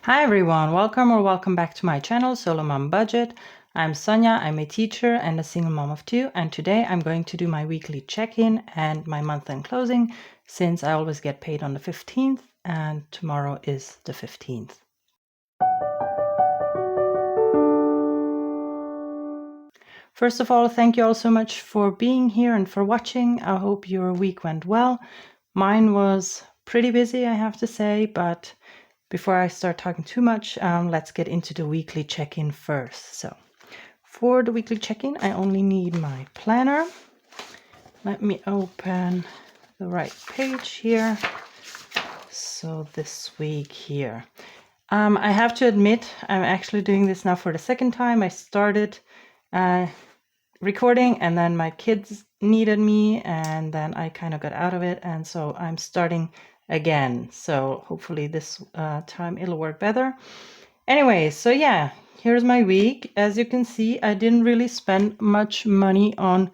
Hi everyone, welcome back to my channel, Solo Mom Budget. I'm Sonia, I'm a teacher and a single mom of two, and today I'm going to do my weekly check-in and my month-end closing, since I always get paid on the 15th and tomorrow is the 15th. First of all, thank you all so much for being here and for watching. I hope your week went well. Mine was pretty busy, I have to say, but before I start talking too much, let's get into the weekly check-in first. So for the weekly check-in, I only need my planner. Let me open the right page here. So this week here, I have to admit, I'm actually doing this now for the second time. I started recording and then my kids needed me and then I kind of got out of it, and so I'm starting again. So hopefully this time it'll work better. Anyway, so yeah, here's my week. As you can see, I didn't really spend much money on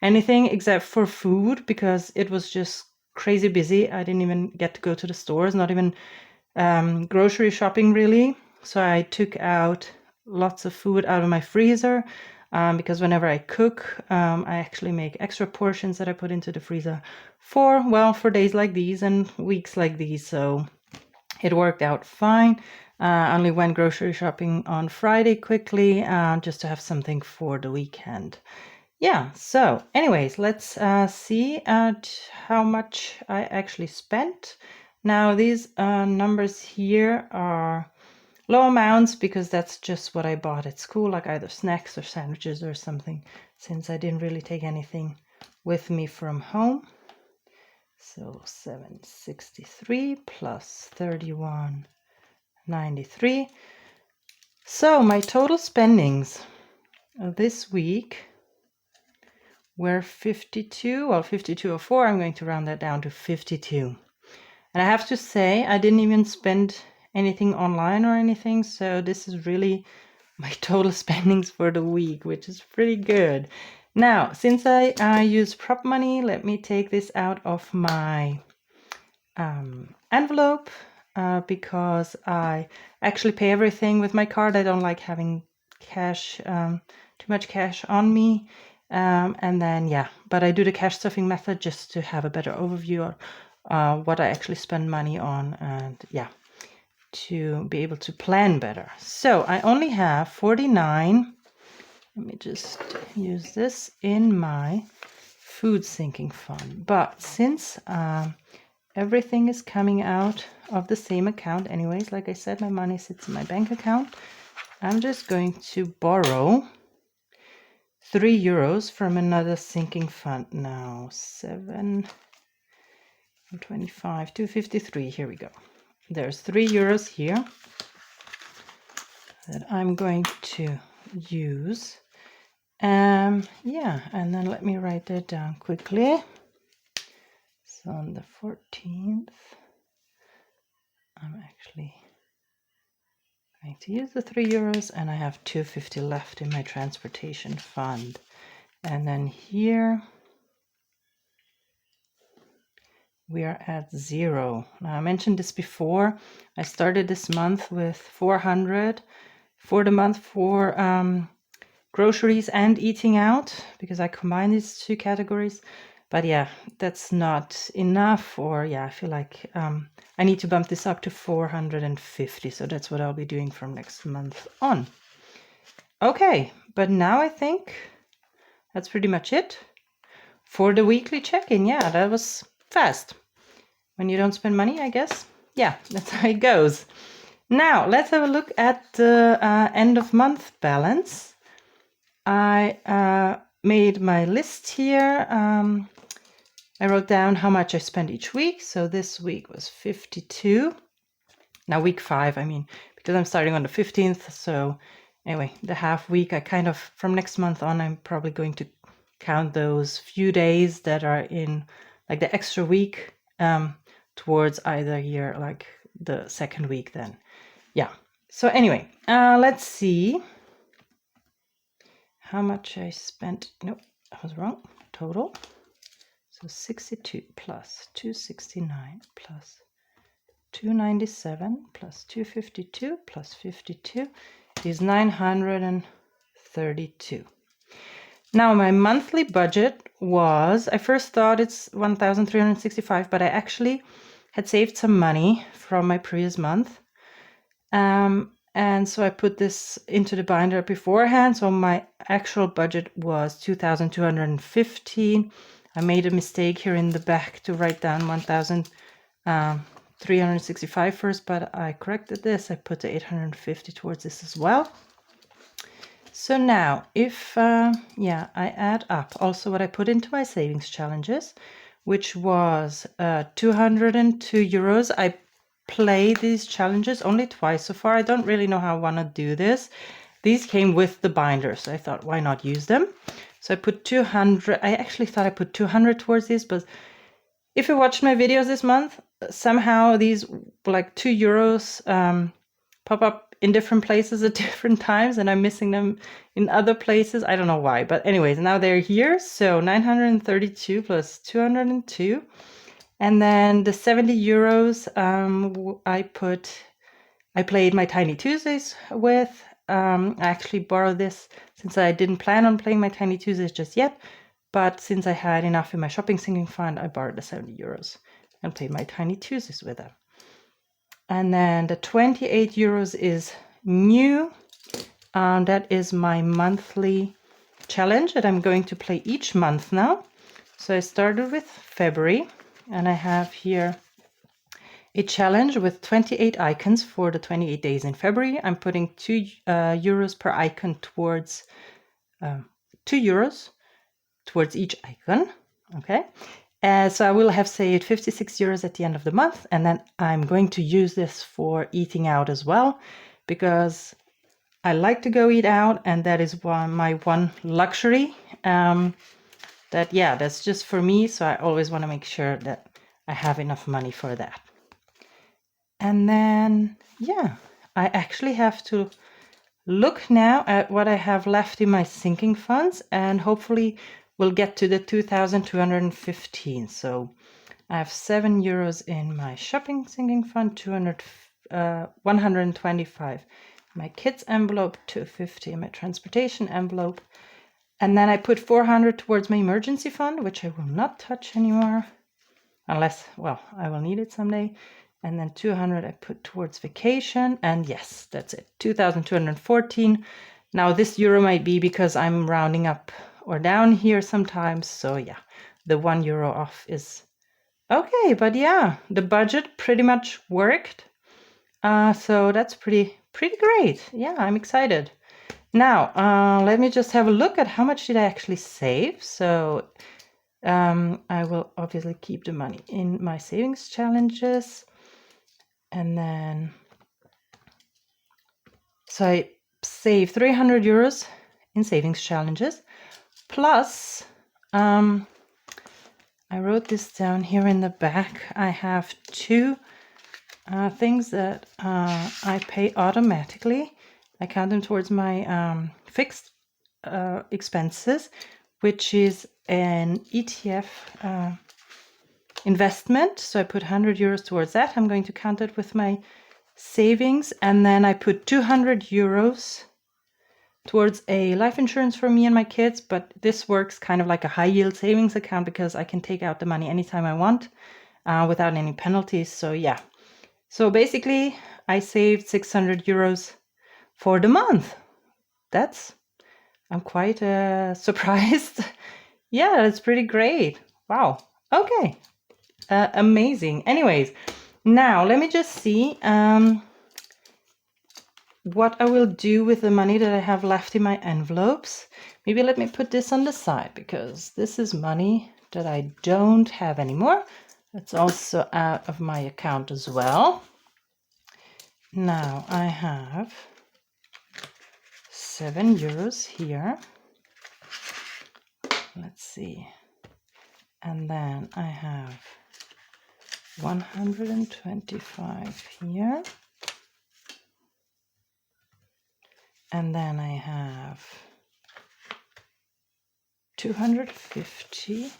anything except for food because it was just crazy busy. I didn't even get to go to the stores, not even grocery shopping really. So I took out lots of food out of my freezer because whenever I cook, I actually make extra portions that I put into the freezer for days like these and weeks like these. So it worked out fine. Only went grocery shopping on Friday quickly, just to have something for the weekend. Yeah, so anyways, let's see how much I actually spent. Now these numbers here are low amounts because that's just what I bought at school, like either snacks or sandwiches or something, since I didn't really take anything with me from home. So 763 plus 31.93. So my total spendings this week were 52.04. I'm going to round that down to 52. And I have to say, I didn't even spend anything online or anything. So this is really my total spendings for the week, which is pretty good. Now, since I use prop money, let me take this out of my envelope because I actually pay everything with my card. I don't like having cash, too much cash on me. And then, yeah, but I do the cash stuffing method just to have a better overview of what I actually spend money on, and yeah, to be able to plan better. So I only have 49. Let me just use this in my food sinking fund. But since everything is coming out of the same account anyways, like I said, my money sits in my bank account, I'm just going to borrow €3 from another sinking fund now. 7.25, 253. Here we go. There's €3 here that I'm going to use. Yeah, and then let me write that down quickly. So on the 14th, I'm actually going to use the €3, and I have 250 left in my transportation fund. And then here we are at 0. Now I mentioned this before. I started this month with 400 for the month for groceries and eating out, because I combine these two categories. But yeah, that's not enough, or yeah, I feel like I need to bump this up to 450. So that's what I'll be doing from next month on. Okay, but now I think that's pretty much it for the weekly check-in. Yeah, that was fast. When you don't spend money, I guess. Yeah, that's how it goes. Now, let's have a look at the end of month balance. I made my list here. I wrote down how much I spent each week. So this week was 52. Now week 5, I mean, because I'm starting on the 15th. So anyway, the half week, I kind of, from next month on, I'm probably going to count those few days that are in like the extra week towards either year, like the second week then. Yeah. So anyway, let's see how much I spent. Nope, I was wrong. Total. So 62 plus 269 plus 297 plus 252 plus 52 is 932. Now my monthly budget was, I first thought it's 1,365, but I actually had saved some money from my previous month. And so I put this into the binder beforehand. So my actual budget was 2,215. I made a mistake here in the back to write down 1,365 first, but I corrected this. I put the 850 towards this as well. So now if, I add up also what I put into my savings challenges, which was 202 euros. I play these challenges only twice so far. I don't really know how I want to do this. These came with the binder, so I thought, why not use them? So I put 200. I actually thought I put 200 towards this, but if you watched my videos this month, somehow these like 2 euros pop up in different places at different times, and I'm missing them in other places. I don't know why, but anyways, now they're here. So 932 plus 202. And then the 70 euros I played my Tiny Tuesdays with. I actually borrowed this since I didn't plan on playing my Tiny Tuesdays just yet. But since I had enough in my shopping sinking fund, I borrowed the 70 euros and played my Tiny Tuesdays with them. And then the 28 euros is new. That is my monthly challenge that I'm going to play each month now. So I started with February. And I have here a challenge with 28 icons for the 28 days in February. I'm putting 2 euros per icon towards 2 euros towards each icon. Okay. So I will have saved 56 euros at the end of the month. And then I'm going to use this for eating out as well, because I like to go eat out. And that is my one luxury. That's just for me. So I always want to make sure that I have enough money for that. And then, I actually have to look now at what I have left in my sinking funds, and hopefully we'll get to the 2,215. So I have 7 euros in my shopping sinking fund, 125 my kids envelope, 250 in my transportation envelope. And then I put 400 towards my emergency fund, which I will not touch anymore, unless, I will need it someday. And then 200 I put towards vacation. And yes, that's it, 2,214. Now this euro might be because I'm rounding up or down here sometimes. So yeah, the 1 euro off is okay. But yeah, the budget pretty much worked. So that's pretty great. Yeah, I'm excited. Now, let me just have a look at how much did I actually save. So I will obviously keep the money in my savings challenges. And then, so I saved 300 euros in savings challenges. Plus, I wrote this down here in the back. I have 2 things that I pay automatically. I count them towards my fixed expenses, which is an ETF investment. So I put 100 euros towards that. I'm going to count it with my savings. And then I put 200 euros towards a life insurance for me and my kids. But this works kind of like a high yield savings account because I can take out the money anytime I want without any penalties. So yeah. So basically, I saved 600 euros for the month. I'm quite surprised. Yeah, that's pretty great. Wow. Okay. Amazing. Anyways, now let me just see what I will do with the money that I have left in my envelopes. Maybe let me put this on the side, because this is money that I don't have anymore. That's also out of my account as well. Now I have 7 euros here. Let's see. And then I have 125 here. And then I have 250,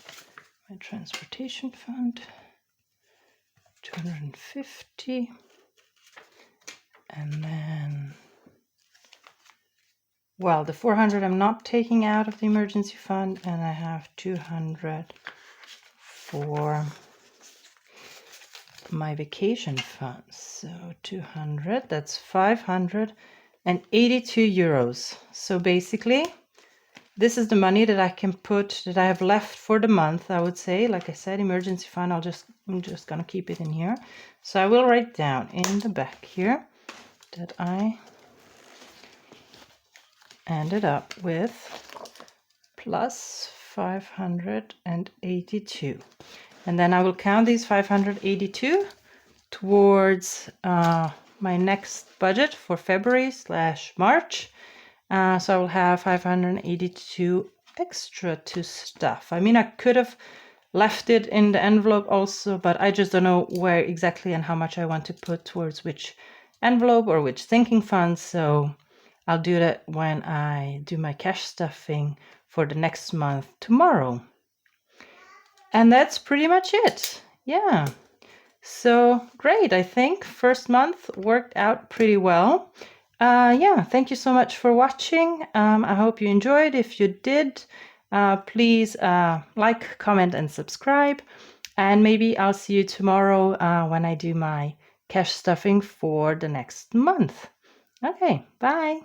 my transportation fund. 250. And then, well, the 400 I'm not taking out of the emergency fund, and I have 200 for my vacation funds. So 200, that's 582 euros. So basically, this is the money that I can put, that I have left for the month, I would say. Like I said, emergency fund, I'm just gonna keep it in here. So I will write down in the back here that I ended up with plus 582. And then I will count these 582 towards my next budget for February/March. So I will have 582 extra to stuff. I mean, I could have left it in the envelope also, but I just don't know where exactly and how much I want to put towards which envelope or which sinking fund. So I'll do that when I do my cash stuffing for the next month tomorrow. And that's pretty much it. Yeah. So great. I think first month worked out pretty well. Yeah, thank you so much for watching. I hope you enjoyed. If you did, please like, comment, and subscribe. And maybe I'll see you tomorrow when I do my cash stuffing for the next month. Okay, bye.